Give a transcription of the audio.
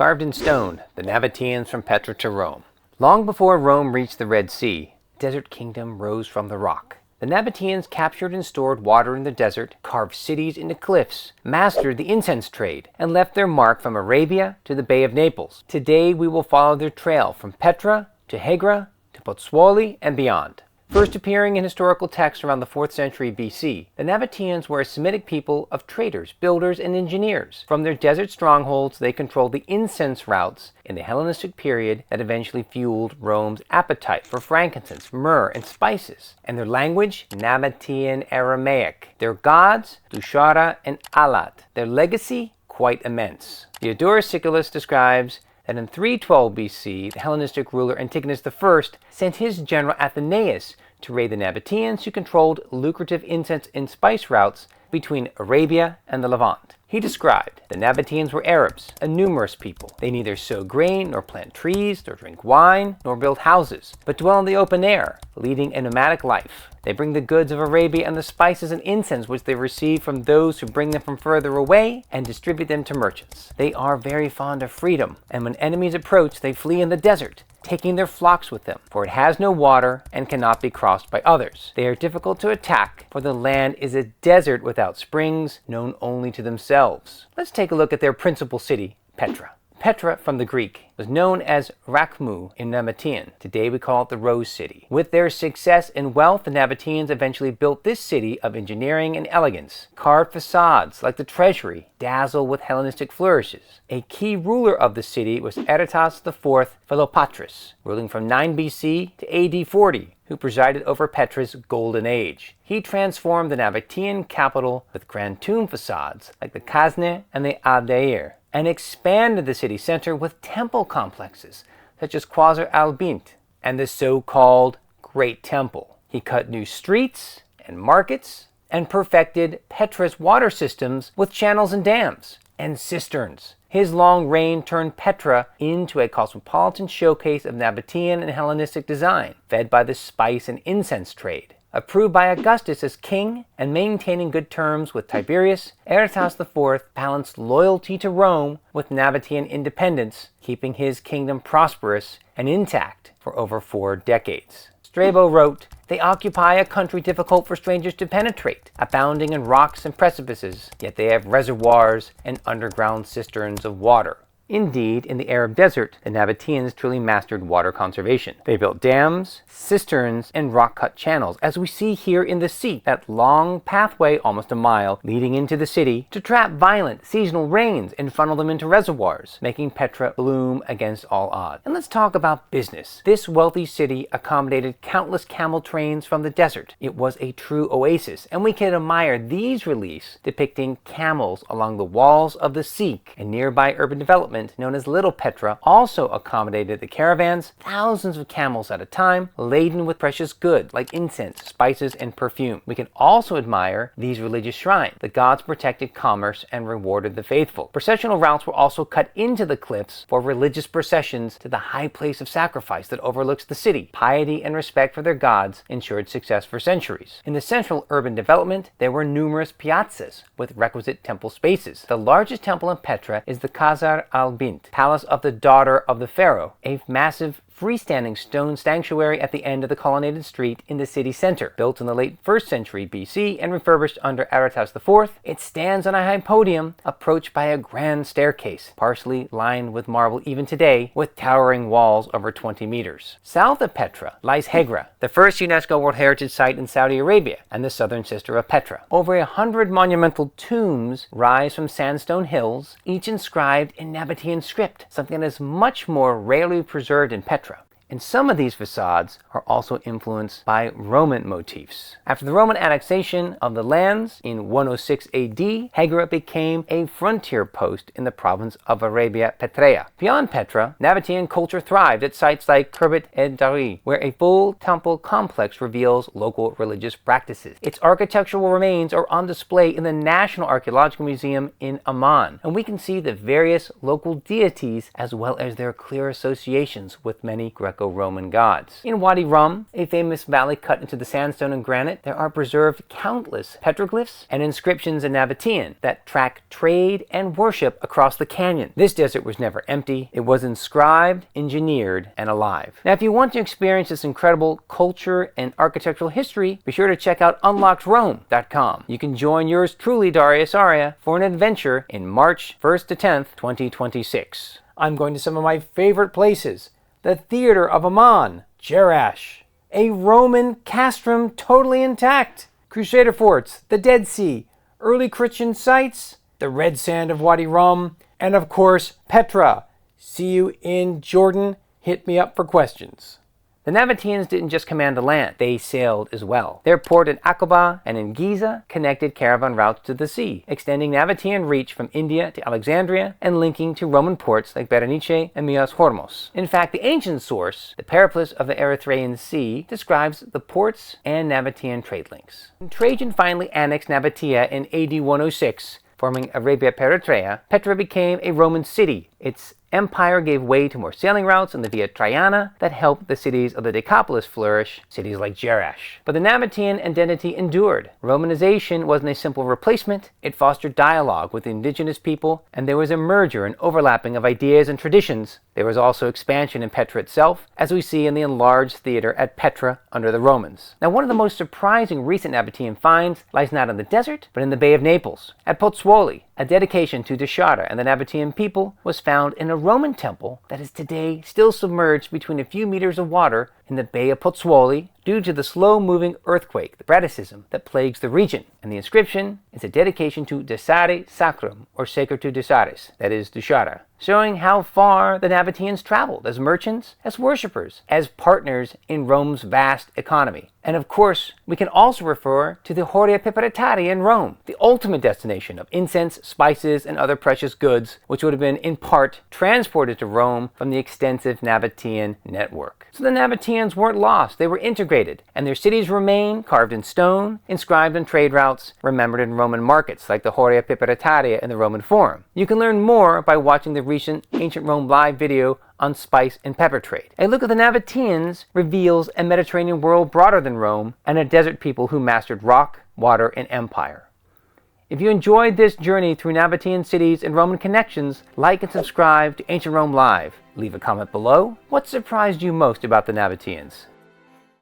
Carved in stone, the Nabataeans from Petra to Rome. Long before Rome reached the Red Sea, the desert kingdom rose from the rock. The Nabataeans captured and stored water in the desert, carved cities into cliffs, mastered the incense trade, and left their mark from Arabia to the Bay of Naples. Today we will follow their trail from Petra to Hegra to Pozzuoli and beyond. First appearing in historical texts around the 4th century BC, the Nabataeans were a Semitic people of traders, builders, and engineers. From their desert strongholds, they controlled the incense routes in the Hellenistic period that eventually fueled Rome's appetite for frankincense, myrrh, and spices. And their language, Nabataean Aramaic. Their gods, Dushara and Alat. Their legacy, quite immense. Diodorus Siculus describes that in 312 BC, the Hellenistic ruler Antigonus I sent his general Athenaeus to raid the Nabataeans, who controlled lucrative incense and spice routes between Arabia and the Levant. He described the Nabataeans were Arabs, a numerous people. They neither sow grain, nor plant trees, nor drink wine, nor build houses, but dwell in the open air, leading a nomadic life. They bring the goods of Arabia and the spices and incense which they receive from those who bring them from further away and distribute them to merchants. They are very fond of freedom, and when enemies approach, they flee in the desert, taking their flocks with them, for it has no water and cannot be crossed by others. They are difficult to attack, for the land is a desert without springs, known only to themselves. Let's take a look at their principal city, Petra. Petra, from the Greek, was known as Rakhmu in Nabataean. Today we call it the Rose City. With their success and wealth, the Nabataeans eventually built this city of engineering and elegance. Carved facades, like the treasury, dazzle with Hellenistic flourishes. A key ruler of the city was Aretas IV Philopatris, ruling from 9 BC to AD 40, who presided over Petra's golden age. He transformed the Nabataean capital with grand tomb facades, like the Kazne and the Al-Hijr, and expanded the city center with temple complexes, such as Qasr al-Bint and the so-called Great Temple. He cut new streets and markets, and perfected Petra's water systems with channels and dams, and cisterns. His long reign turned Petra into a cosmopolitan showcase of Nabataean and Hellenistic design, fed by the spice and incense trade. Approved by Augustus as king and maintaining good terms with Tiberius, Aretas IV balanced loyalty to Rome with Nabataean independence, keeping his kingdom prosperous and intact for over 4 decades. Strabo wrote, "They occupy a country difficult for strangers to penetrate, abounding in rocks and precipices, yet they have reservoirs and underground cisterns of water." Indeed, in the Arab desert, the Nabataeans truly mastered water conservation. They built dams, cisterns, and rock-cut channels, as we see here in the sea, that long pathway, almost a mile, leading into the city, to trap violent seasonal rains and funnel them into reservoirs, making Petra bloom against all odds. And let's talk about business. This wealthy city accommodated countless camel trains from the desert. It was a true oasis, and we can admire these reliefs depicting camels along the walls of the Sikh, and nearby urban development known as Little Petra also accommodated the caravans, thousands of camels at a time, laden with precious goods like incense, spices, and perfume. We can also admire these religious shrines. The gods protected commerce and rewarded the faithful. Processional routes were also cut into the cliffs for religious processions to the high place of sacrifice that overlooks the city. Piety and respect for their gods ensured success for centuries. In the central urban development, there were numerous piazzas with requisite temple spaces. The largest temple in Petra is the Qasr al-Bint, palace of the daughter of the pharaoh, a massive freestanding stone sanctuary at the end of the colonnaded street in the city center. Built in the late 1st century BC and refurbished under Aretas IV, it stands on a high podium approached by a grand staircase, partially lined with marble even today, with towering walls over 20 meters. South of Petra lies Hegra, the first UNESCO World Heritage Site in Saudi Arabia and the southern sister of Petra. Over 100 monumental tombs rise from sandstone hills, each inscribed in Nabataean script, something that is much more rarely preserved in Petra. And some of these facades are also influenced by Roman motifs. After the Roman annexation of the lands in 106 AD, Hegra became a frontier post in the province of Arabia Petraea. Beyond Petra, Nabataean culture thrived at sites like Khirbet ed-Dari, where a full temple complex reveals local religious practices. Its architectural remains are on display in the National Archaeological Museum in Amman, and we can see the various local deities as well as their clear associations with many Greco Greco-Roman gods. In Wadi Rum, a famous valley cut into the sandstone and granite, there are preserved countless petroglyphs and inscriptions in Nabataean that track trade and worship across the canyon. This desert was never empty. It was inscribed, engineered, and alive. Now, if you want to experience this incredible culture and architectural history, be sure to check out unlockedrome.com. You can join yours truly, Darius Arya, for an adventure in March 1st to 10th, 2026. I'm going to some of my favorite places. The Theater of Ammon, Jerash. A Roman castrum totally intact. Crusader forts, the Dead Sea, early Christian sites, the red sand of Wadi Rum, and of course, Petra. See you in Jordan. Hit me up for questions. The Nabataeans didn't just command the land, they sailed as well. Their port in Aqaba and in Giza connected caravan routes to the sea, extending Nabataean reach from India to Alexandria and linking to Roman ports like Berenice and Myos Hormos. In fact, the ancient source, the Periplus of the Erythraean Sea, describes the ports and Nabataean trade links. When Trajan finally annexed Nabatea in AD 106, forming Arabia per Eritrea, Petra became a Roman city. Its empire gave way to more sailing routes in the Via Traiana that helped the cities of the Decapolis flourish, cities like Jerash. But the Nabataean identity endured. Romanization wasn't a simple replacement, it fostered dialogue with the indigenous people, and there was a merger and overlapping of ideas and traditions. There was also expansion in Petra itself, as we see in the enlarged theater at Petra under the Romans. Now, one of the most surprising recent Nabataean finds lies not in the desert, but in the Bay of Naples. At Pozzuoli, a dedication to Teshara and the Nabataean people was found in a Roman temple that is today still submerged between a few meters of water in the Bay of Pozzuoli due to the slow-moving earthquake, the Bradisism, that plagues the region. And the inscription is a dedication to Desare Sacrum, or Sacred to Desaris, that is, Teshara, showing how far the Nabataeans traveled as merchants, as worshippers, as partners in Rome's vast economy. And of course, we can also refer to the Horia Piperitari in Rome, the ultimate destination of incense, spices, and other precious goods, which would have been in part transported to Rome from the extensive Nabataean network. So the Nabataeans weren't lost, they were integrated, and their cities remain carved in stone, inscribed on trade routes, remembered in Roman markets like the Horia Piperitaria in the Roman Forum. You can learn more by watching the recent Ancient Rome Live video on spice and pepper trade. A look at the Nabataeans reveals a Mediterranean world broader than Rome and a desert people who mastered rock, water, and empire. If you enjoyed this journey through Nabataean cities and Roman connections, like and subscribe to Ancient Rome Live. Leave a comment below. What surprised you most about the Nabataeans?